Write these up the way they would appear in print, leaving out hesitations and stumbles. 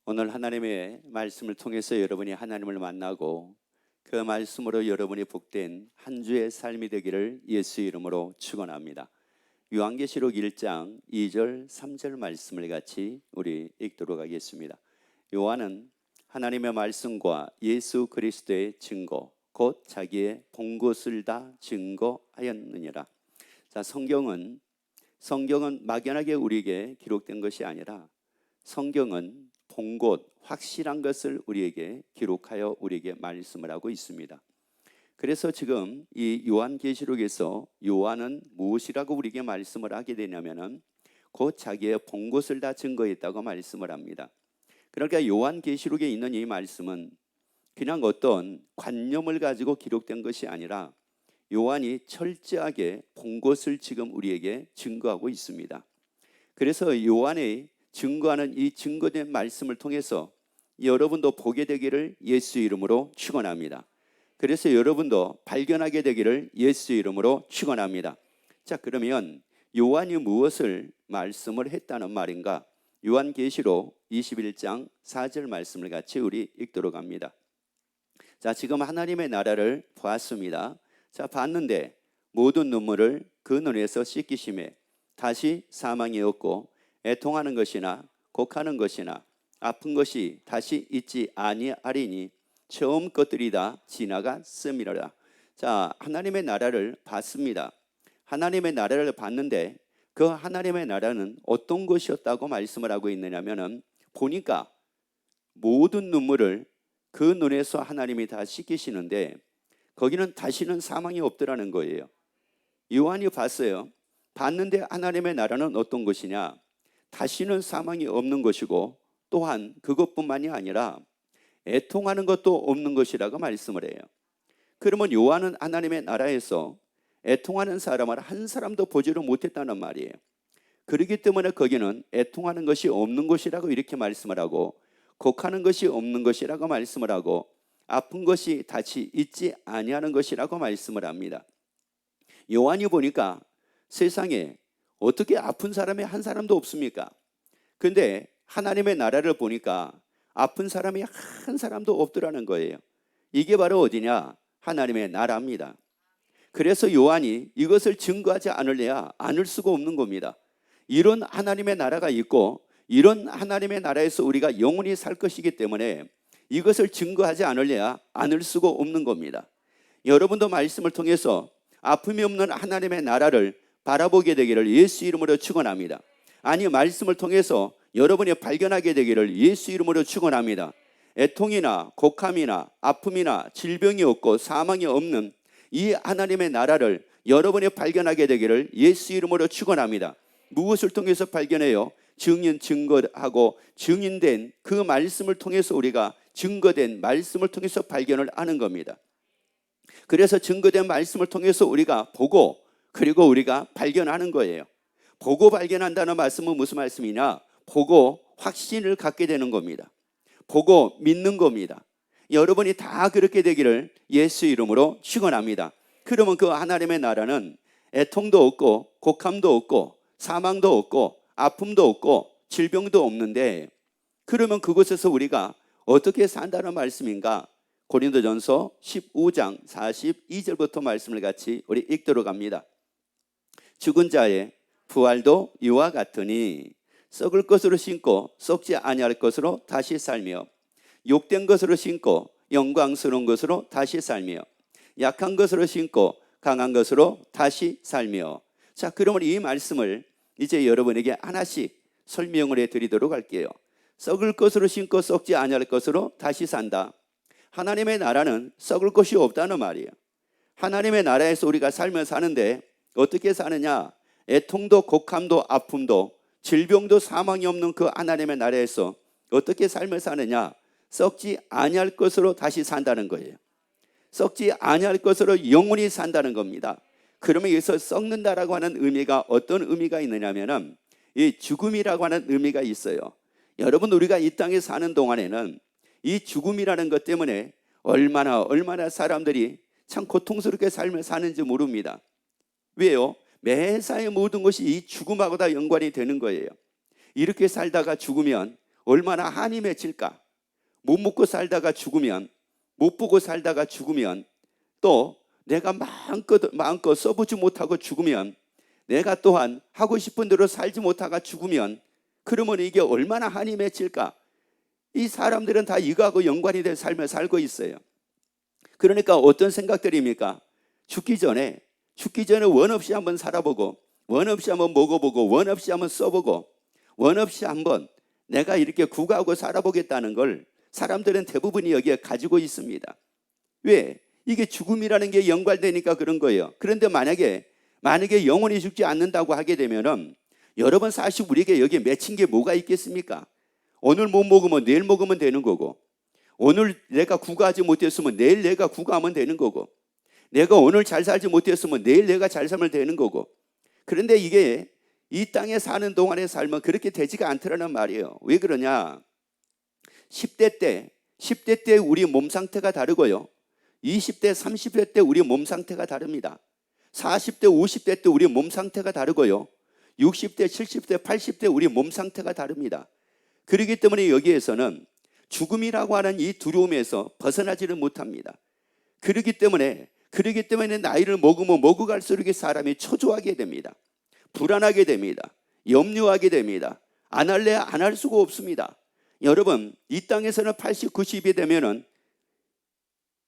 오늘 하나님의 말씀을 통해서 여러분이 하나님을 만나고 그 말씀으로 여러분이 복된 한 주의 삶이 되기를 예수 이름으로 축원합니다. 요한계시록 1장 2절 3절 말씀을 같이 우리 읽도록 하겠습니다. 요한은 하나님의 말씀과 예수 그리스도의 증거 곧 자기의 본 것을 다 증거하였느니라. 자, 성경은 막연하게 우리에게 기록된 것이 아니라 성경은 본 것, 확실한 것을 우리에게 기록하여 우리에게 말씀을 하고 있습니다. 그래서 지금 이 요한계시록에서 요한은 무엇이라고 우리에게 말씀을 하게 되냐면은 곧 자기의 본 것을 다 증거했다고 말씀을 합니다. 그러니까 요한계시록에 있는 이 말씀은 그냥 어떤 관념을 가지고 기록된 것이 아니라 요한이 철저하게 본 것을 지금 우리에게 증거하고 있습니다. 그래서 요한의 증거하는 이 증거된 말씀을 통해서 여러분도 보게 되기를 예수 이름으로 축원합니다. 그래서 여러분도 발견하게 되기를 예수 이름으로 축원합니다. 자, 그러면 요한이 무엇을 말씀을 했다는 말인가? 요한계시록 21장 4절 말씀을 같이 우리 읽도록 합니다. 자, 지금 하나님의 나라를 보았습니다. 자, 봤는데 모든 눈물을 그 눈에서 씻기심에 다시 사망이 없고 애통하는 것이나 곡하는 것이나 아픈 것이 다시 있지 아니하리니 처음 것들이 다 지나갔음이라. 자, 하나님의 나라를 봤습니다. 하나님의 나라를 봤는데 그 하나님의 나라는 어떤 것이었다고 말씀을 하고 있느냐면은 보니까 모든 눈물을 그 눈에서 하나님이 다 씻기시는데 거기는 다시는 사망이 없더라는 거예요. 요한이 봤어요. 봤는데 하나님의 나라는 어떤 것이냐? 다시는 사망이 없는 것이고 또한 그것뿐만이 아니라 애통하는 것도 없는 것이라고 말씀을 해요. 그러면 요한은 하나님의 나라에서 애통하는 사람을 한 사람도 보지를 못했다는 말이에요. 그렇기 때문에 거기는 애통하는 것이 없는 것이라고 이렇게 말씀을 하고 곡하는 것이 없는 것이라고 말씀을 하고 아픈 것이 다시 있지 아니하는 것이라고 말씀을 합니다. 요한이 보니까 세상에 어떻게 아픈 사람이 한 사람도 없습니까? 근데 하나님의 나라를 보니까 아픈 사람이 한 사람도 없더라는 거예요. 이게 바로 어디냐? 하나님의 나라입니다. 그래서 요한이 이것을 증거하지 않으려야 않을 수가 없는 겁니다. 이런 하나님의 나라가 있고 이런 하나님의 나라에서 우리가 영원히 살 것이기 때문에 이것을 증거하지 않으려야 않을 수가 없는 겁니다. 여러분도 말씀을 통해서 아픔이 없는 하나님의 나라를 바라보게 되기를 예수 이름으로 축원합니다. 아니, 말씀을 통해서 여러분이 발견하게 되기를 예수 이름으로 축원합니다. 애통이나 곡함이나 아픔이나 질병이 없고 사망이 없는 이 하나님의 나라를 여러분이 발견하게 되기를 예수 이름으로 축원합니다. 무엇을 통해서 발견해요? 증거하고 증인된 그 말씀을 통해서 우리가 증거된 말씀을 통해서 발견을 하는 겁니다. 그래서 증거된 말씀을 통해서 우리가 보고 그리고 우리가 발견하는 거예요. 보고 발견한다는 말씀은 무슨 말씀이냐? 보고 확신을 갖게 되는 겁니다. 보고 믿는 겁니다. 여러분이 다 그렇게 되기를 예수 이름으로 축원합니다. 그러면 그 하나님의 나라는 애통도 없고 곡함도 없고 사망도 없고 아픔도 없고 질병도 없는데 그러면 그곳에서 우리가 어떻게 산다는 말씀인가? 고린도전서 15장 42절부터 말씀을 같이 우리 읽도록 합니다. 죽은 자의 부활도 이와 같으니 썩을 것으로 심고 썩지 아니할 것으로 다시 살며 욕된 것으로 심고 영광스러운 것으로 다시 살며 약한 것으로 심고 강한 것으로 다시 살며. 자, 그러면 이 말씀을 이제 여러분에게 하나씩 설명을 해드리도록 할게요. 썩을 것으로 심고 썩지 아니할 것으로 다시 산다. 하나님의 나라는 썩을 것이 없다는 말이에요. 하나님의 나라에서 우리가 살면 사는데 어떻게 사느냐? 애통도 곡함도 아픔도 질병도 사망이 없는 그 하나님의 나라에서 어떻게 삶을 사느냐? 썩지 아니할 것으로 다시 산다는 거예요. 썩지 아니할 것으로 영원히 산다는 겁니다. 그러면 여기서 썩는다라고 하는 의미가 어떤 의미가 있느냐면은 이 죽음이라고 하는 의미가 있어요. 여러분, 우리가 이 땅에 사는 동안에는 이 죽음이라는 것 때문에 얼마나 사람들이 참 고통스럽게 삶을 사는지 모릅니다. 왜요? 매사의 모든 것이 이 죽음하고 다 연관이 되는 거예요. 이렇게 살다가 죽으면 얼마나 한이 맺힐까? 못 먹고 살다가 죽으면, 못 보고 살다가 죽으면, 또 내가 마음껏 써보지 못하고 죽으면, 내가 또한 하고 싶은 대로 살지 못하고 죽으면, 그러면 이게 얼마나 한이 맺힐까? 이 사람들은 다 이거하고 연관이 된 삶을 살고 있어요. 그러니까 어떤 생각들입니까? 죽기 전에 원 없이 한번 살아보고, 원 없이 한번 먹어보고, 원 없이 한번 써보고, 원 없이 한번 내가 이렇게 구가하고 살아보겠다는 걸 사람들은 대부분이 여기에 가지고 있습니다. 왜? 이게 죽음이라는 게 연관되니까 그런 거예요. 그런데 만약에 영원히 죽지 않는다고 하게 되면은, 여러분 사실 우리에게 여기에 맺힌 게 뭐가 있겠습니까? 오늘 못 먹으면 내일 먹으면 되는 거고, 오늘 내가 구가하지 못했으면 내일 내가 구가하면 되는 거고, 내가 오늘 잘 살지 못했으면 내일 내가 잘 살면 되는 거고. 그런데 이게 이 땅에 사는 동안의 삶은 그렇게 되지가 않더라는 말이에요. 왜 그러냐? 10대 때 우리 몸 상태가 다르고요, 20대, 30대 때 우리 몸 상태가 다릅니다. 40대, 50대 때 우리 몸 상태가 다르고요, 60대, 70대, 80대 우리 몸 상태가 다릅니다. 그렇기 때문에 여기에서는 죽음이라고 하는 이 두려움에서 벗어나지를 못합니다. 그렇기 때문에 나이를 먹으면 먹어갈수록 사람이 초조하게 됩니다. 불안하게 됩니다. 염려하게 됩니다. 안 할래 안 할 수가 없습니다. 여러분, 이 땅에서는 80, 90이 되면은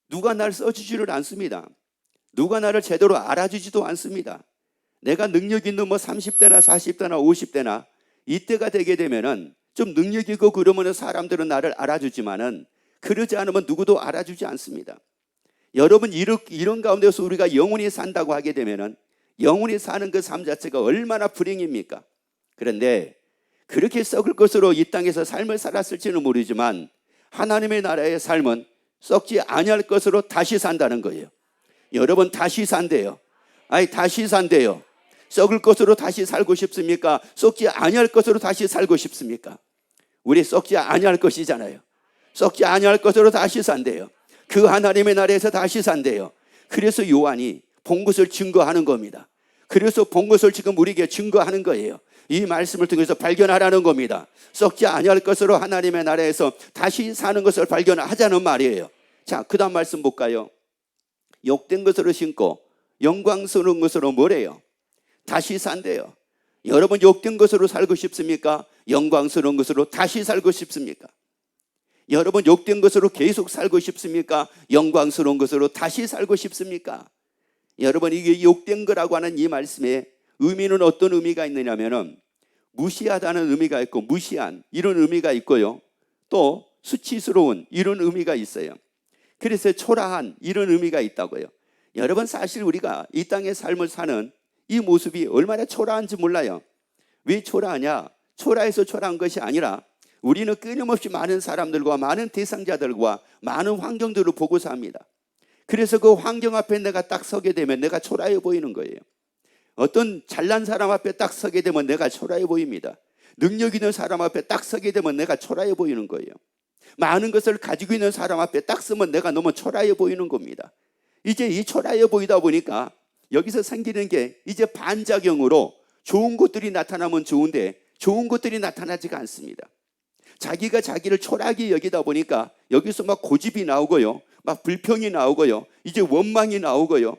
누가 날 써주지를 않습니다. 누가 나를 제대로 알아주지도 않습니다. 내가 능력 있는 30대나 40대나 50대나 이때가 되게 되면은 좀 능력 있고 그러면 사람들은 나를 알아주지만은, 그러지 않으면 누구도 알아주지 않습니다. 여러분, 이런 가운데서 우리가 영원히 산다고 하게 되면은, 영원히 사는 그 삶 자체가 얼마나 불행입니까? 그런데 그렇게 썩을 것으로 이 땅에서 삶을 살았을지는 모르지만, 하나님의 나라의 삶은 썩지 아니할 것으로 다시 산다는 거예요. 여러분, 다시 산대요. 다시 산대요. 썩을 것으로 다시 살고 싶습니까? 썩지 아니할 것으로 다시 살고 싶습니까? 우리 썩지 아니할 것이잖아요. 썩지 아니할 것으로 다시 산대요. 그 하나님의 나라에서 다시 산대요. 그래서 요한이 본 것을 증거하는 겁니다. 그래서 본 것을 지금 우리에게 증거하는 거예요. 이 말씀을 통해서 발견하라는 겁니다. 썩지 아니할 것으로 하나님의 나라에서 다시 사는 것을 발견하자는 말이에요. 자, 그 다음 말씀 볼까요? 욕된 것으로 신고 영광스러운 것으로 뭐래요? 다시 산대요. 여러분, 욕된 것으로 살고 싶습니까? 영광스러운 것으로 다시 살고 싶습니까? 여러분, 욕된 것으로 계속 살고 싶습니까? 영광스러운 것으로 다시 살고 싶습니까? 여러분, 이게 욕된 거라고 하는 이 말씀의 의미는 어떤 의미가 있느냐면은, 무시하다는 의미가 있고, 무시한 이런 의미가 있고요, 또 수치스러운 이런 의미가 있어요. 그래서 초라한 이런 의미가 있다고요. 여러분, 사실 우리가 이 땅의 삶을 사는 이 모습이 얼마나 초라한지 몰라요. 왜 초라하냐? 초라해서 초라한 것이 아니라, 우리는 끊임없이 많은 사람들과 많은 대상자들과 많은 환경들을 보고 삽니다. 그래서 그 환경 앞에 내가 딱 서게 되면 내가 초라해 보이는 거예요. 어떤 잘난 사람 앞에 딱 서게 되면 내가 초라해 보입니다. 능력 있는 사람 앞에 딱 서게 되면 내가 초라해 보이는 거예요. 많은 것을 가지고 있는 사람 앞에 딱 서면 내가 너무 초라해 보이는 겁니다. 이제 이 초라해 보이다 보니까 여기서 생기는 게 이제 반작용으로 좋은 것들이 나타나면 좋은데 좋은 것들이 나타나지가 않습니다. 자기가 자기를 초라하게 여기다 보니까 여기서 막 고집이 나오고요, 막 불평이 나오고요, 이제 원망이 나오고요.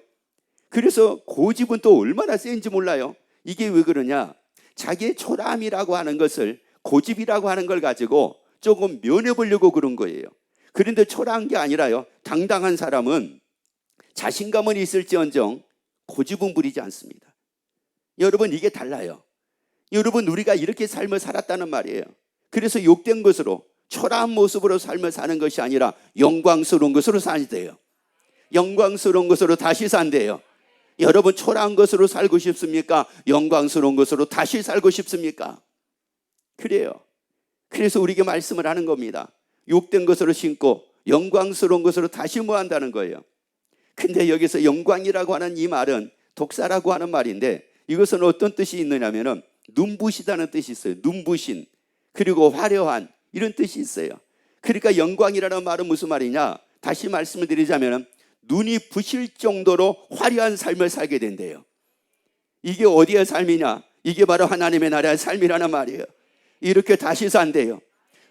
그래서 고집은 또 얼마나 센지 몰라요. 이게 왜 그러냐? 자기의 초라함이라고 하는 것을, 고집이라고 하는 걸 가지고 조금 면해보려고 그런 거예요. 그런데 초라한 게 아니라요, 당당한 사람은 자신감은 있을지언정 고집은 부리지 않습니다. 여러분, 이게 달라요. 여러분, 우리가 이렇게 삶을 살았다는 말이에요. 그래서 욕된 것으로, 초라한 모습으로 삶을 사는 것이 아니라 영광스러운 것으로 산대요. 영광스러운 것으로 다시 산대요. 여러분, 초라한 것으로 살고 싶습니까? 영광스러운 것으로 다시 살고 싶습니까? 그래요. 그래서 우리에게 말씀을 하는 겁니다. 욕된 것으로 신고 영광스러운 것으로 다시 뭐 한다는 거예요. 근데 여기서 영광이라고 하는 이 말은 독사라고 하는 말인데, 이것은 어떤 뜻이 있느냐면은 눈부시다는 뜻이 있어요. 눈부신, 그리고 화려한, 이런 뜻이 있어요. 그러니까 영광이라는 말은 무슨 말이냐? 다시 말씀을 드리자면 눈이 부실 정도로 화려한 삶을 살게 된대요. 이게 어디의 삶이냐? 이게 바로 하나님의 나라의 삶이라는 말이에요. 이렇게 다시 산대요.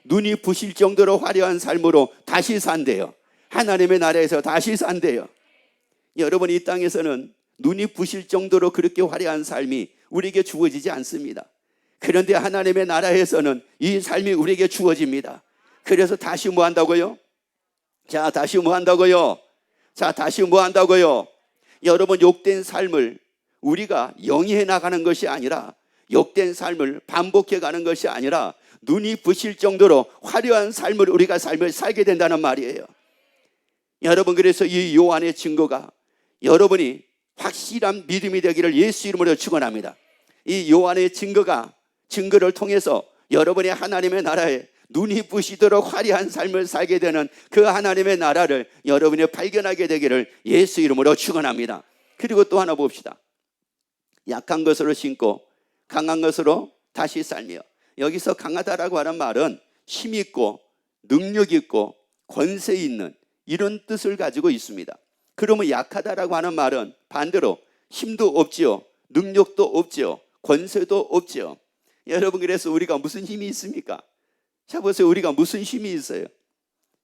눈이 부실 정도로 화려한 삶으로 다시 산대요. 하나님의 나라에서 다시 산대요. 여러분, 이 땅에서는 눈이 부실 정도로 그렇게 화려한 삶이 우리에게 주어지지 않습니다. 그런데 하나님의 나라에서는 이 삶이 우리에게 주어집니다. 그래서 다시 뭐 한다고요? 다시 뭐 한다고요? 다시 뭐 한다고요? 여러분, 욕된 삶을 우리가 영위해 나가는 것이 아니라, 욕된 삶을 반복해 가는 것이 아니라 눈이 부실 정도로 화려한 삶을 우리가 삶을 살게 된다는 말이에요. 여러분, 그래서 이 요한의 증거가 여러분이 확실한 믿음이 되기를 예수 이름으로 축원합니다. 이 요한의 증거를 통해서 여러분이 하나님의 나라에 눈이 부시도록 화려한 삶을 살게 되는 그 하나님의 나라를 여러분이 발견하게 되기를 예수 이름으로 축원합니다. 그리고 또 하나 봅시다. 약한 것으로 신고 강한 것으로 다시 살며. 여기서 강하다라고 하는 말은 힘 있고 능력 있고 권세 있는 이런 뜻을 가지고 있습니다. 그러면 약하다라고 하는 말은 반대로 힘도 없지요, 능력도 없지요, 권세도 없지요. 여러분, 그래서 우리가 무슨 힘이 있습니까? 자, 보세요. 우리가 무슨 힘이 있어요?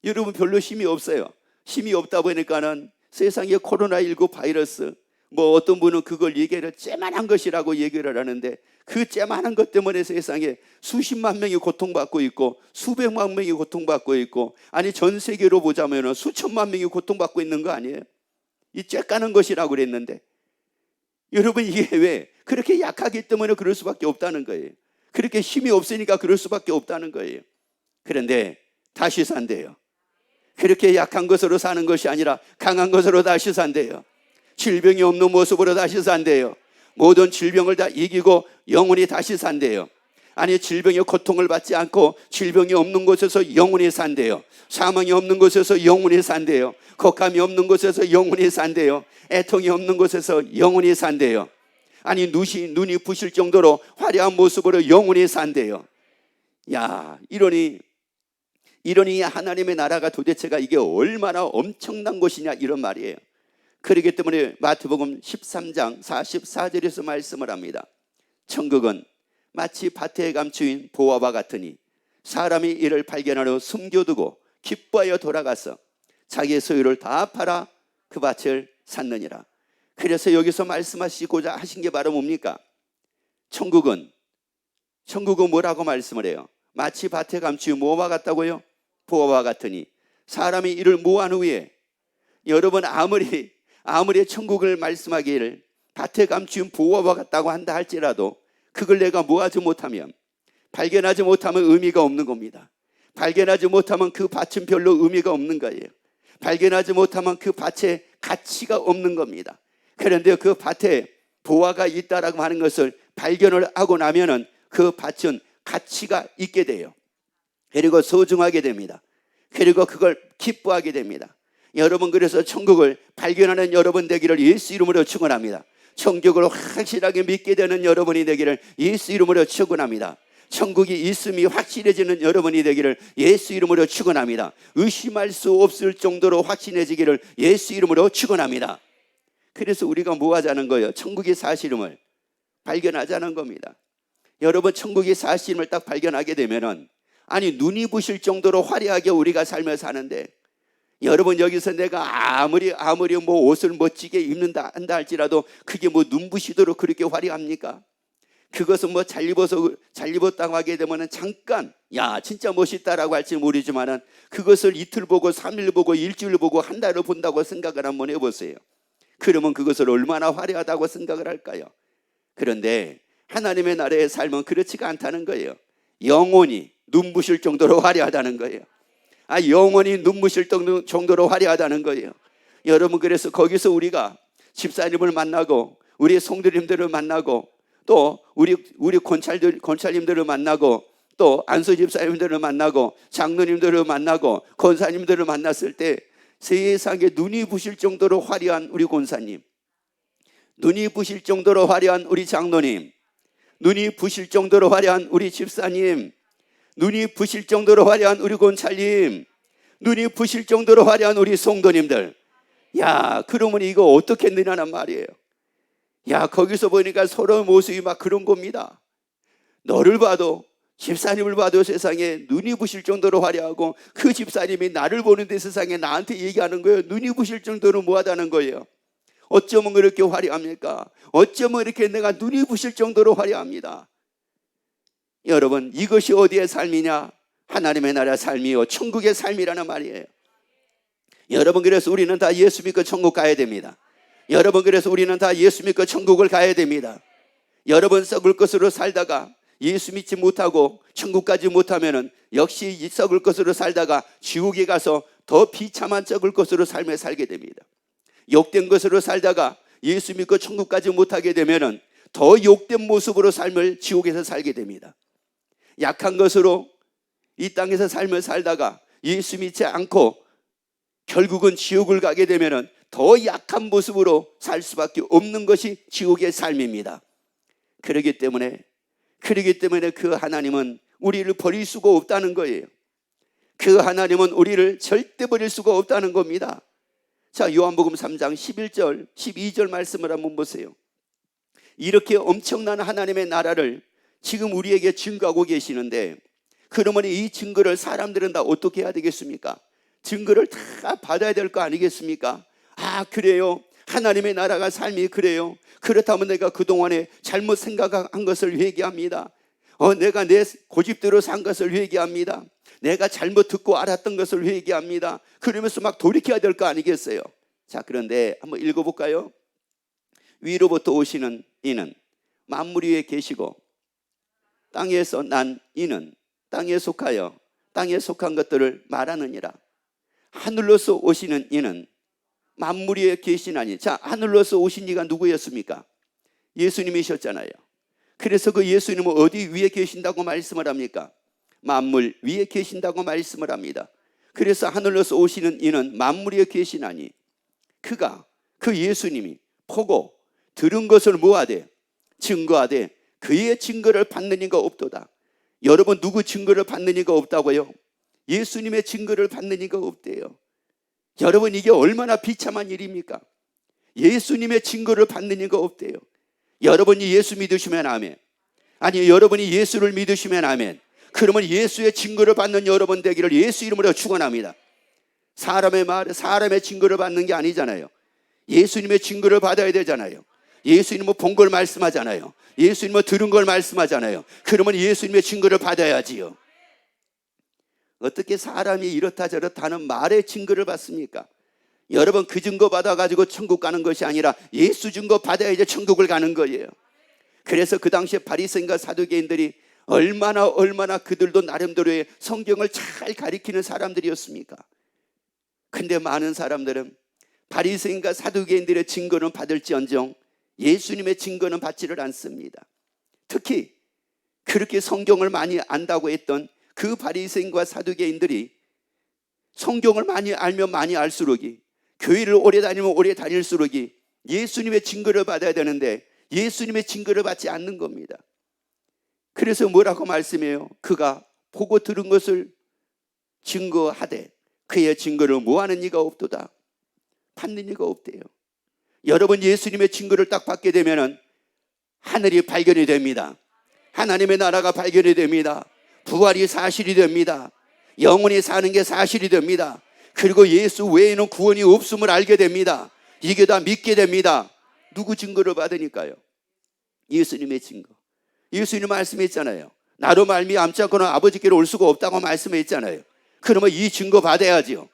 여러분, 별로 힘이 없어요. 힘이 없다 보니까는 세상에 코로나19 바이러스, 어떤 분은 그걸 얘기를 쬐만한 것이라고 얘기를 하는데, 그 쬐만한 것 때문에 세상에 수십만 명이 고통받고 있고 수백만 명이 고통받고 있고, 아니 전 세계로 보자면 수천만 명이 고통받고 있는 거 아니에요? 이 쬐까는 것이라고 그랬는데, 여러분, 이게 왜 그렇게 약하기 때문에 그럴 수밖에 없다는 거예요. 그렇게 힘이 없으니까 그럴 수밖에 없다는 거예요. 그런데 다시 산대요. 그렇게 약한 것으로 사는 것이 아니라 강한 것으로 다시 산대요. 질병이 없는 모습으로 다시 산대요. 모든 질병을 다 이기고 영원히 다시 산대요. 아니, 질병의 고통을 받지 않고 질병이 없는 곳에서 영원히 산대요. 사망이 없는 곳에서 영원히 산대요. 곡함이 없는 곳에서 영원히 산대요. 애통이 없는 곳에서 영원히 산대요. 아니, 눈이 부실 정도로 화려한 모습으로 영원히 산대요. 야, 이러니 하나님의 나라가 도대체가 이게 얼마나 엄청난 것이냐, 이런 말이에요. 그렇기 때문에 마태복음 13장 44절에서 말씀을 합니다. 천국은 마치 밭에 감추인 보화와 같으니 사람이 이를 발견한 후 숨겨두고 기뻐하여 돌아가서 자기의 소유를 다 팔아 그 밭을 샀느니라. 그래서 여기서 말씀하시고자 하신 게 바로 뭡니까? 천국은 뭐라고 말씀을 해요? 마치 밭에 감추인 뭐와 같다고요? 보화와 같으니 사람이 이를 모한 후에, 여러분, 아무리 천국을 말씀하기를 밭에 감추인 보화와 같다고 한다 할지라도 그걸 내가 모아지 못하면, 발견하지 못하면 의미가 없는 겁니다. 발견하지 못하면 그 밭은 별로 의미가 없는 거예요. 발견하지 못하면 그 밭에 가치가 없는 겁니다. 그런데 그 밭에 보화가 있다라고 하는 것을 발견을 하고 나면은 그 밭은 가치가 있게 돼요. 그리고 소중하게 됩니다. 그리고 그걸 기뻐하게 됩니다. 여러분, 그래서 천국을 발견하는 여러분 되기를 예수 이름으로 축원합니다. 천국을 확실하게 믿게 되는 여러분이 되기를 예수 이름으로 축원합니다. 천국이 있음이 확실해지는 여러분이 되기를 예수 이름으로 축원합니다. 의심할 수 없을 정도로 확신해지기를 예수 이름으로 축원합니다. 그래서 우리가 뭐 하자는 거예요? 천국의 사실임을 발견하자는 겁니다. 여러분, 천국의 사실임을 딱 발견하게 되면은, 아니, 눈이 부실 정도로 화려하게 우리가 삶을 사는데, 여러분, 여기서 내가 아무리 옷을 멋지게 입는다 한다 할지라도 그게 눈부시도록 그렇게 화려합니까? 그것은 잘 입었다고 하게 되면은 잠깐, 야, 진짜 멋있다라고 할지 모르지만은 그것을 이틀 보고 3일 보고 일주일 보고 한 달을 본다고 생각을 한번 해보세요. 그러면 그것을 얼마나 화려하다고 생각을 할까요? 그런데 하나님의 나라의 삶은 그렇지가 않다는 거예요. 영원히 눈부실 정도로 화려하다는 거예요. 영원히 눈부실 정도로 화려하다는 거예요. 여러분, 그래서 거기서 우리가 집사님을 만나고 우리 성도님들을 만나고 또 우리 권찰님들을 만나고 또 안수 집사님들을 만나고 장로님들을 만나고 권사님들을 만났을 때 세상에 눈이 부실 정도로 화려한 우리 권사님, 눈이 부실 정도로 화려한 우리 장로님, 눈이 부실 정도로 화려한 우리 집사님, 눈이 부실 정도로 화려한 우리 권찰님, 눈이 부실 정도로 화려한 우리 성도님들, 야, 그러면 이거 어떻게 했느냐는 말이에요. 야, 거기서 보니까 서로 모습이 막 그런 겁니다. 너를 봐도 집사님을 봐도 세상에 눈이 부실 정도로 화려하고, 그 집사님이 나를 보는데 세상에 나한테 얘기하는 거예요. 눈이 부실 정도로 뭐하다는 거예요. 어쩌면 그렇게 화려합니까? 어쩌면 이렇게 내가 눈이 부실 정도로 화려합니다. 여러분, 이것이 어디의 삶이냐? 하나님의 나라의 삶이요, 천국의 삶이라는 말이에요. 여러분, 그래서 우리는 다 예수 믿고 천국 가야 됩니다. 여러분, 그래서 우리는 다 예수 믿고 천국을 가야 됩니다. 여러분, 썩을 것으로 살다가 예수 믿지 못하고 천국 가지 못하면은 역시 이 썩을 것으로 살다가 지옥에 가서 더 비참한 썩을 것으로 삶에 살게 됩니다. 욕된 것으로 살다가 예수 믿고 천국 가지 못하게 되면은 더 욕된 모습으로 삶을 지옥에서 살게 됩니다. 약한 것으로 이 땅에서 삶을 살다가 예수 믿지 않고 결국은 지옥을 가게 되면은 더 약한 모습으로 살 수밖에 없는 것이 지옥의 삶입니다. 그렇기 때문에 그 하나님은 우리를 버릴 수가 없다는 거예요. 그 하나님은 우리를 절대 버릴 수가 없다는 겁니다. 자, 요한복음 3장 11절 12절 말씀을 한번 보세요. 이렇게 엄청난 하나님의 나라를 지금 우리에게 증거하고 계시는데, 그러면 이 증거를 사람들은 다 어떻게 해야 되겠습니까? 증거를 다 받아야 될 거 아니겠습니까? 아, 그래요? 하나님의 나라가 삶이 그래요? 그렇다면 내가 그동안에 잘못 생각한 것을 회개합니다. 내가 내 고집대로 산 것을 회개합니다. 내가 잘못 듣고 알았던 것을 회개합니다. 그러면서 막 돌이켜야 될 거 아니겠어요? 자, 그런데 한번 읽어볼까요? 위로부터 오시는 이는 만물 위에 계시고, 땅에서 난 이는 땅에 속하여 땅에 속한 것들을 말하느니라. 하늘로서 오시는 이는 만물 위에 계시나니. 자, 하늘로서 오신 이가 누구였습니까? 예수님이셨잖아요. 그래서 그 예수님은 어디 위에 계신다고 말씀을 합니까? 만물 위에 계신다고 말씀을 합니다. 그래서 하늘로서 오시는 이는 만물 위에 계시나니, 그 예수님이 보고 들은 것을 뭐하되? 증거하되 그의 증거를 받는 이가 없도다. 여러분, 누구 증거를 받는 이가 없다고요? 예수님의 증거를 받는 이가 없대요. 여러분, 이게 얼마나 비참한 일입니까? 예수님의 증거를 받는 이가 없대요. 여러분이 예수 믿으시면 아멘. 아니, 여러분이 예수를 믿으시면 아멘. 그러면 예수의 증거를 받는 여러분 되기를 예수 이름으로 축원합니다. 사람의 말, 사람의 증거를 받는 게 아니잖아요. 예수님의 증거를 받아야 되잖아요. 예수님은 본 걸 말씀하잖아요. 예수님은 들은 걸 말씀하잖아요. 그러면 예수님의 증거를 받아야지요. 어떻게 사람이 이렇다 저렇다 하는 말의 증거를 받습니까? 여러분, 그 증거 받아가지고 천국 가는 것이 아니라 예수 증거 받아야 이제 천국을 가는 거예요. 그래서 그 당시에 바리새인과 사두개인들이 얼마나 그들도 나름대로의 성경을 잘 가리키는 사람들이었습니까? 근데 많은 사람들은 바리새인과 사두개인들의 증거는 받을지언정 예수님의 증거는 받지를 않습니다. 특히 그렇게 성경을 많이 안다고 했던 그 바리새인과 사두개인들이 성경을 많이 알면 많이 알수록이, 교회를 오래 다니면 오래 다닐수록이 예수님의 증거를 받아야 되는데 예수님의 증거를 받지 않는 겁니다. 그래서 뭐라고 말씀해요? 그가 보고 들은 것을 증거하되 그의 증거를 뭐하는 이가 없도다. 받는 이가 없대요. 여러분, 예수님의 증거를 딱 받게 되면 하늘이 발견이 됩니다. 하나님의 나라가 발견이 됩니다. 부활이 사실이 됩니다. 영원히 사는 게 사실이 됩니다. 그리고 예수 외에는 구원이 없음을 알게 됩니다. 이게 다 믿게 됩니다. 누구 증거를 받으니까요? 예수님의 증거. 예수님 말씀했잖아요. 나로 말미암지 않고는 아버지께로 올 수가 없다고 말씀했잖아요. 그러면 이 증거 받아야지요.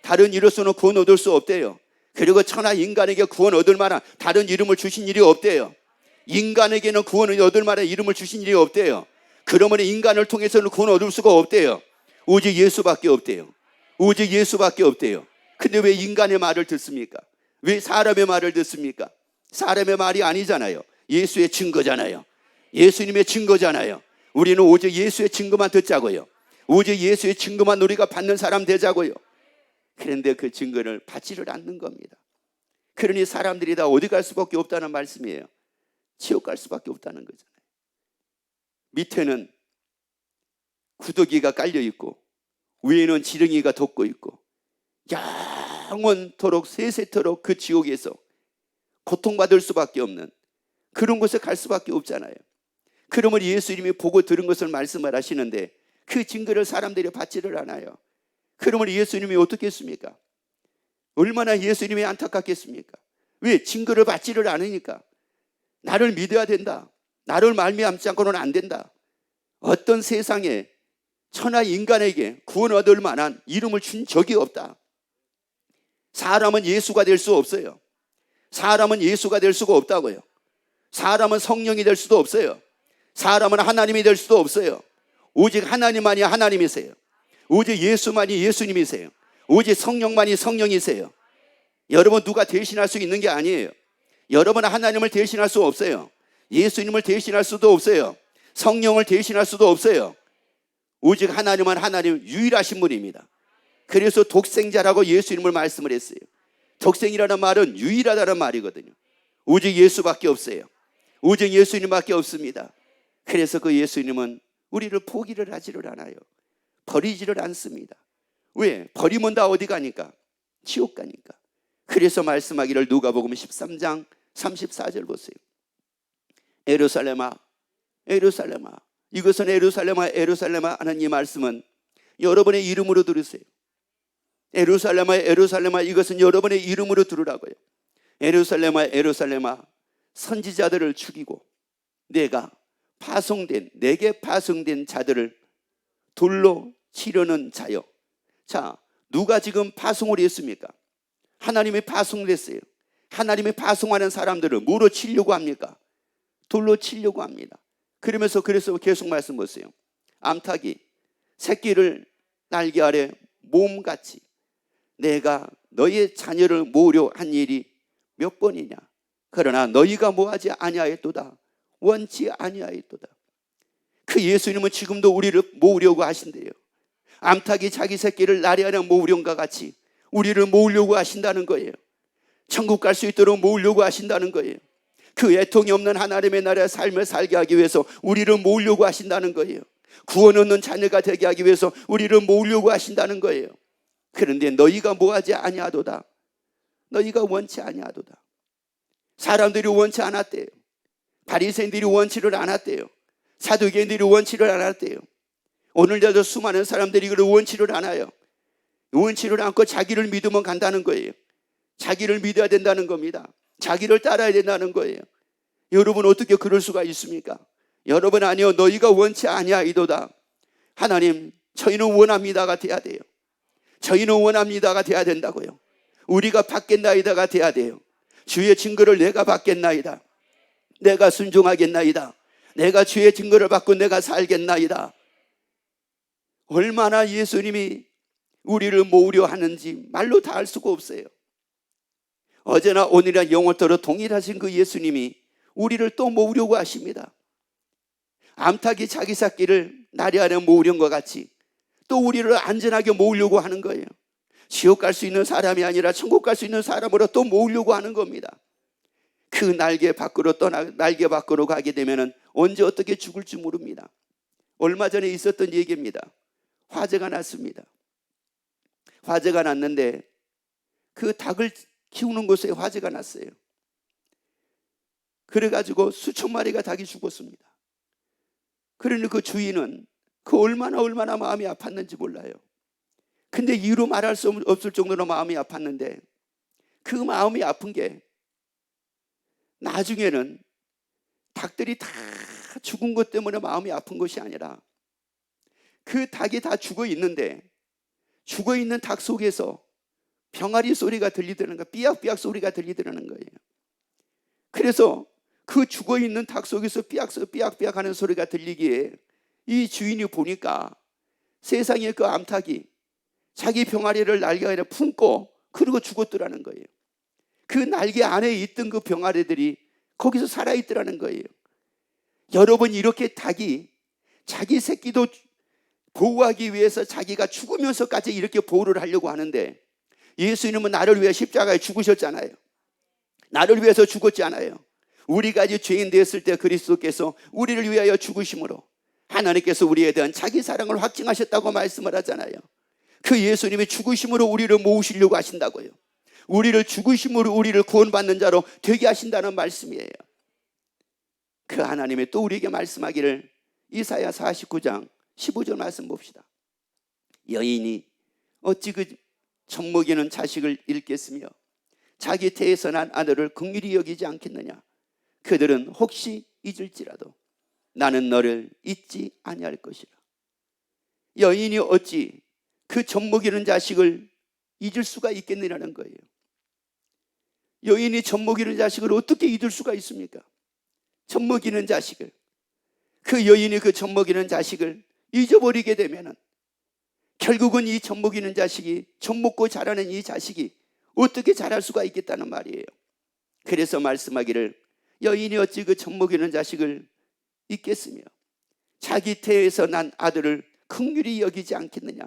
다른 이로서는 구원 얻을 수 없대요. 그리고 천하 인간에게 구원 얻을 만한 다른 이름을 주신 일이 없대요. 인간에게는 구원을 얻을 만한 이름을 주신 일이 없대요. 그러면 인간을 통해서는 구원 얻을 수가 없대요. 오직 예수밖에 없대요. 오직 예수밖에 없대요. 근데 왜 인간의 말을 듣습니까? 왜 사람의 말을 듣습니까? 사람의 말이 아니잖아요. 예수의 증거잖아요. 예수님의 증거잖아요. 우리는 오직 예수의 증거만 듣자고요. 오직 예수의 증거만 우리가 받는 사람 되자고요. 그런데 그 증거를 받지를 않는 겁니다. 그러니 사람들이 다 어디 갈 수밖에 없다는 말씀이에요. 지옥 갈 수밖에 없다는 거잖아요. 밑에는 구더기가 깔려 있고 위에는 지렁이가 덮고 있고 영원토록 세세토록 그 지옥에서 고통받을 수밖에 없는 그런 곳에 갈 수밖에 없잖아요. 그러면 예수님이 보고 들은 것을 말씀을 하시는데 그 증거를 사람들이 받지를 않아요. 그러면 예수님이 어떻게 했습니까? 얼마나 예수님이 안타깝겠습니까? 왜? 증거를 받지를 않으니까. 나를 믿어야 된다. 나를 말미암지 않고는 안 된다. 어떤 세상에 천하 인간에게 구원 얻을 만한 이름을 준 적이 없다. 사람은 예수가 될 수 없어요. 사람은 예수가 될 수가 없다고요. 사람은 성령이 될 수도 없어요. 사람은 하나님이 될 수도 없어요. 오직 하나님만이 하나님이세요. 오직 예수만이 예수님이세요. 오직 성령만이 성령이세요. 여러분 누가 대신할 수 있는 게 아니에요. 여러분은 하나님을 대신할 수 없어요. 예수님을 대신할 수도 없어요. 성령을 대신할 수도 없어요. 오직 하나님은 하나님 유일하신 분입니다. 그래서 독생자라고 예수님을 말씀을 했어요. 독생이라는 말은 유일하다는 말이거든요. 오직 예수밖에 없어요. 오직 예수님밖에 없습니다. 그래서 그 예수님은 우리를 포기를 하지를 않아요. 버리지를 않습니다. 왜? 버리면 다 어디 가니까? 지옥 가니까. 그래서 말씀하기를 누가복음 13장 34절 보세요. 예루살렘아 예루살렘아, 이것은 예루살렘아 예루살렘아 하는 이 말씀은 여러분의 이름으로 들으세요. 예루살렘아 예루살렘아, 이것은 여러분의 이름으로 들으라고요. 예루살렘아 예루살렘아, 선지자들을 죽이고 내게 파송된 자들을 돌로 치려는 자여. 자, 누가 지금 파송을 했습니까? 하나님이 파송됐어요. 하나님이 파송하는 사람들을 뭐로 치려고 합니까? 돌로 치려고 합니다. 그래서 계속 말씀 보세요. 암탉이 새끼를 날개 아래 몸같이 내가 너희의 자녀를 모으려 한 일이 몇 번이냐? 그러나 너희가 뭐하지 아니하였도다. 원치 아니하였도다. 그 예수님은 지금도 우리를 모으려고 하신대요. 암탉이 자기 새끼를 날개 아래 모으려는가 같이 우리를 모으려고 하신다는 거예요. 천국 갈 수 있도록 모으려고 하신다는 거예요. 그 애통이 없는 하나님의 나라의 삶을 살게 하기 위해서 우리를 모으려고 하신다는 거예요. 구원 얻는 자녀가 되게 하기 위해서 우리를 모으려고 하신다는 거예요. 그런데 너희가 뭐하지 아니하도다. 너희가 원치 아니하도다. 사람들이 원치 않았대요. 바리새인들이 원치를 않았대요. 사두개인들이 원치를 않았대요. 오늘날도 수많은 사람들이 이걸 원치를 않아요. 원치를 않고 자기를 믿으면 간다는 거예요. 자기를 믿어야 된다는 겁니다. 자기를 따라야 된다는 거예요. 여러분 어떻게 그럴 수가 있습니까? 여러분 아니요, 너희가 원치 아니하이도다. 하나님, 저희는 원합니다가 돼야 돼요. 저희는 원합니다가 돼야 된다고요. 우리가 받겠나이다가 돼야 돼요. 주의 증거를 내가 받겠나이다. 내가 순종하겠나이다. 내가 주의 증거를 받고 내가 살겠나이다. 얼마나 예수님이 우리를 모으려 하는지 말로 다 알 수가 없어요. 어제나 오늘이나 영원토록 동일하신 그 예수님이 우리를 또 모으려고 하십니다. 암탉이 자기 새끼를 날개 아래 모으려는 것 같이 또 우리를 안전하게 모으려고 하는 거예요. 지옥 갈 수 있는 사람이 아니라 천국 갈 수 있는 사람으로 또 모으려고 하는 겁니다. 그 날개 밖으로 가게 되면 언제 어떻게 죽을지 모릅니다. 얼마 전에 있었던 얘기입니다. 화재가 났습니다. 화재가 났는데 그 닭을 키우는 곳에 화재가 났어요. 그래가지고 수천 마리가 닭이 죽었습니다. 그러니 그 주인은 얼마나 마음이 아팠는지 몰라요. 근데 이유로 말할 수 없을 정도로 마음이 아팠는데 그 마음이 아픈 게 나중에는 닭들이 다 죽은 것 때문에 마음이 아픈 것이 아니라 그 닭이 다 죽어 있는데 죽어 있는 닭 속에서 병아리 소리가 들리더라는 거예요. 삐약삐약 소리가 들리더라는 거예요. 그래서 그 죽어 있는 닭 속에서 삐약삐약 하는 소리가 들리기에 이 주인이 보니까 세상에 그 암탉이 자기 병아리를 날개 아래 품고 그러고 죽었더라는 거예요. 그 날개 안에 있던 그 병아리들이 거기서 살아있더라는 거예요. 여러분, 이렇게 닭이 자기 새끼도 보호하기 위해서 자기가 죽으면서까지 이렇게 보호를 하려고 하는데 예수님은 나를 위해 십자가에 죽으셨잖아요. 나를 위해서 죽었지 않아요. 우리가 이제 죄인 되었을 때 그리스도께서 우리를 위하여 죽으심으로 하나님께서 우리에 대한 자기 사랑을 확증하셨다고 말씀을 하잖아요. 그 예수님이 죽으심으로 우리를 모으시려고 하신다고요. 우리를 죽으심으로 우리를 구원받는 자로 되게 하신다는 말씀이에요. 그 하나님이 또 우리에게 말씀하기를 이사야 49장 15절 말씀 봅시다. 여인이 어찌 그 젖먹이는 자식을 잃겠으며 자기 태에서 난 아들을 긍휼히 여기지 않겠느냐. 그들은 혹시 잊을지라도 나는 너를 잊지 아니할 것이라. 여인이 어찌 그 젖먹이는 자식을 잊을 수가 있겠느냐는 거예요. 여인이 젖먹이는 자식을 어떻게 잊을 수가 있습니까? 젖먹이는 자식을, 그 여인이 그 젖먹이는 자식을 잊어버리게 되면은 결국은 이 젖먹이는 자식이, 젖먹고 자라는 이 자식이 어떻게 자랄 수가 있겠다는 말이에요. 그래서 말씀하기를 여인이 어찌 그 젖먹이는 자식을 잊겠으며 자기 태에서 난 아들을 긍휼히 여기지 않겠느냐,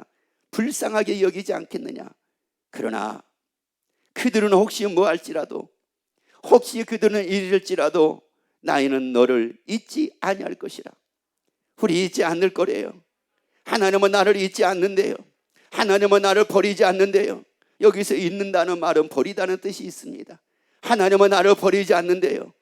불쌍하게 여기지 않겠느냐. 그러나 그들은 혹시 뭐할지라도, 혹시 그들은 이럴지라도 나이는 너를 잊지 아니할 것이라. 우리 잊지 않을 거래요. 하나님은 나를 잊지 않는데요. 하나님은 나를 버리지 않는데요. 여기서 잊는다는 말은 버리다는 뜻이 있습니다. 하나님은 나를 버리지 않는데요.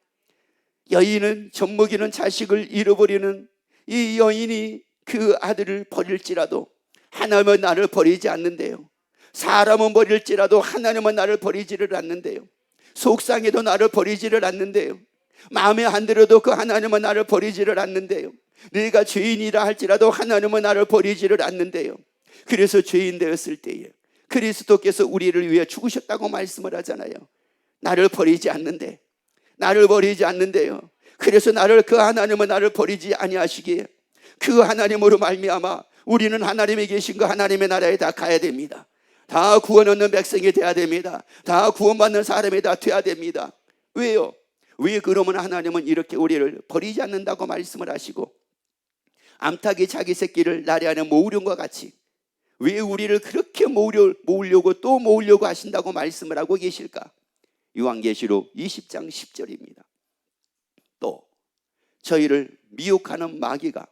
여인은 젖먹이는 자식을 잃어버리는 이 여인이 그 아들을 버릴지라도 하나님은 나를 버리지 않는데요. 사람은 버릴지라도 하나님은 나를 버리지를 않는데요. 속상해도 나를 버리지를 않는데요. 마음에 안 들어도 그 하나님은 나를 버리지를 않는데요. 내가 죄인이라 할지라도 하나님은 나를 버리지를 않는데요. 그래서 죄인 되었을 때에 그리스도께서 우리를 위해 죽으셨다고 말씀을 하잖아요. 나를 버리지 않는데, 나를 버리지 않는데요. 그래서 그 하나님은 나를 버리지 아니하시기에 그 하나님으로 말미암아 우리는 하나님이 계신 그 하나님의 나라에 다 가야 됩니다. 다 구원 얻는 백성이 돼야 됩니다. 다 구원받는 사람이 다 돼야 됩니다. 왜요? 왜 그러면 하나님은 이렇게 우리를 버리지 않는다고 말씀을 하시고 암탉이 자기 새끼를 나리 안에 모으려는 것 같이 왜 우리를 그렇게 모으려고 또 모으려고 하신다고 말씀을 하고 계실까? 요한계시록 20장 10절입니다. 또 저희를 미혹하는 마귀가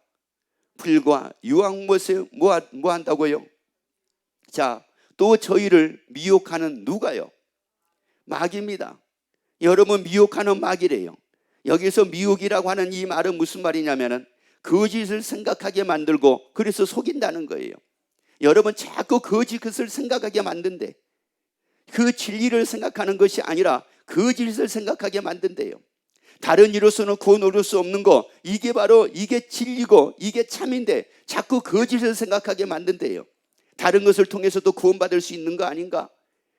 불과 유황못에 뭐 한다고요? 자, 또 저희를 미혹하는 누가요? 마귀입니다. 여러분, 미혹하는 마귀래요. 여기서 미혹이라고 하는 이 말은 무슨 말이냐면은 거짓을 생각하게 만들고 그래서 속인다는 거예요. 여러분, 자꾸 거짓을 생각하게 만든대. 그 진리를 생각하는 것이 아니라 거짓을 생각하게 만든대요. 다른 이로서는 구원 얻을 수 없는 거, 이게 바로 이게 진리고 이게 참인데 자꾸 거짓을 생각하게 만든대요. 다른 것을 통해서도 구원받을 수 있는 거 아닌가?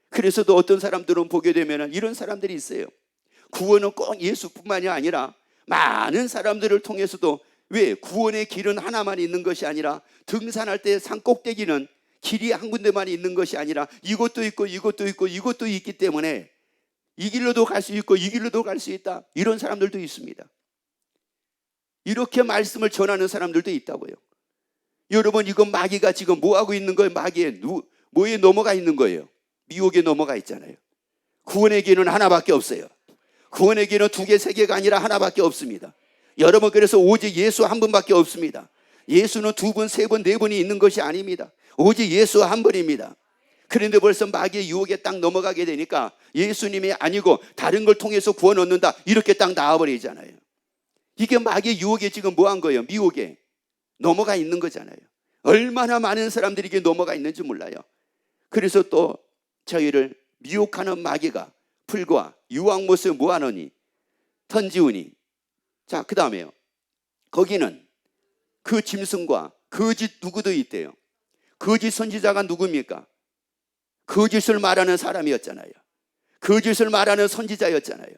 그래서도 어떤 사람들은 보게 되면 이런 사람들이 있어요. 구원은 꼭 예수뿐만이 아니라 많은 사람들을 통해서도, 왜? 구원의 길은 하나만 있는 것이 아니라 등산할 때 산 꼭대기는 길이 한 군데만 있는 것이 아니라 이것도 있고 이것도 있고 이것도 있기 때문에 이 길로도 갈 수 있고 이 길로도 갈 수 있다. 이런 사람들도 있습니다. 이렇게 말씀을 전하는 사람들도 있다고요. 여러분, 이건 마귀가 지금 뭐하고 있는 거예요? 마귀에 뭐에 넘어가 있는 거예요? 미혹에 넘어가 있잖아요. 구원의 길은 하나밖에 없어요. 구원의 길은 2개, 3개가 아니라 하나밖에 없습니다. 여러분, 그래서 오직 예수 한 분밖에 없습니다. 예수는 2분, 3분, 4분이 있는 것이 아닙니다. 오직 예수 한 분입니다. 그런데 벌써 마귀의 유혹에 딱 넘어가게 되니까 예수님이 아니고 다른 걸 통해서 구원 얻는다, 이렇게 딱 나와버리잖아요. 이게 마귀의 유혹에 지금 뭐 한 거예요? 미혹에 넘어가 있는 거잖아요. 얼마나 많은 사람들이 이게 넘어가 있는지 몰라요. 그래서 또 저희를 미혹하는 마귀가 풀과 유황못을 모아놓으니 던지우니. 자, 그 다음에요. 거기는 그 짐승과 거짓 누구도 있대요. 거짓 선지자가 누굽니까? 거짓을 말하는 사람이었잖아요. 거짓을 말하는 선지자였잖아요.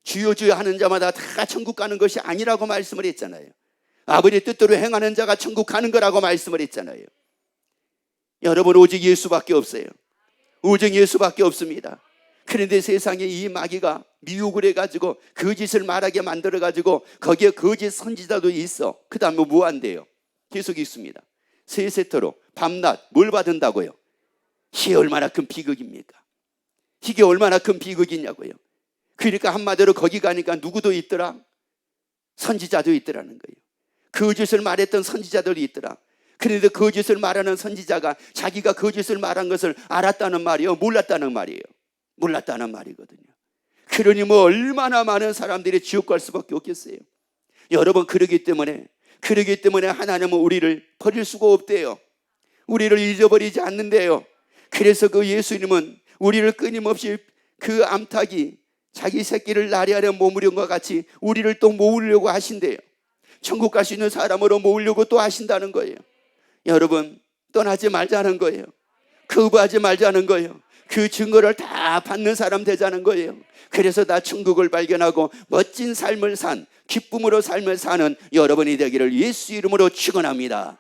주여 주여 하는 자마다 다 천국 가는 것이 아니라고 말씀을 했잖아요. 아버지 뜻대로 행하는 자가 천국 가는 거라고 말씀을 했잖아요. 여러분, 오직 예수밖에 없어요. 오직 예수밖에 없습니다. 그런데 세상에 이 마귀가 미혹을 해가지고 거짓을 말하게 만들어가지고 거기에 거짓 선지자도 있어. 그 다음에 뭐 한대요? 계속 있습니다. 세세토록 밤낮 뭘 받은다고요? 이게 얼마나 큰 비극입니까? 이게 얼마나 큰 비극이냐고요. 그러니까 한마디로 거기 가니까 누구도 있더라? 선지자도 있더라는 거예요. 거짓을 말했던 선지자들이 있더라. 그런데 거짓을 말하는 선지자가 자기가 거짓을 말한 것을 알았다는 말이에요? 몰랐다는 말이에요? 몰랐다는 말이거든요. 그 그러니 뭐 얼마나 많은 사람들이 지옥 갈 수밖에 없겠어요. 여러분, 그러기 때문에 하나님은 우리를 버릴 수가 없대요. 우리를 잊어버리지 않는데요. 그래서 그 예수님은 우리를 끊임없이 그 암탉이 자기 새끼를 나리하려 모으는 것 같이 우리를 또 모으려고 하신대요. 천국 갈 수 있는 사람으로 모으려고 또 하신다는 거예요. 여러분, 떠나지 말자는 거예요. 거부하지 말자는 거예요. 그 증거를 다 받는 사람 되자는 거예요. 그래서 다 천국을 발견하고 멋진 삶을 기쁨으로 삶을 사는 여러분이 되기를 예수 이름으로 축원합니다.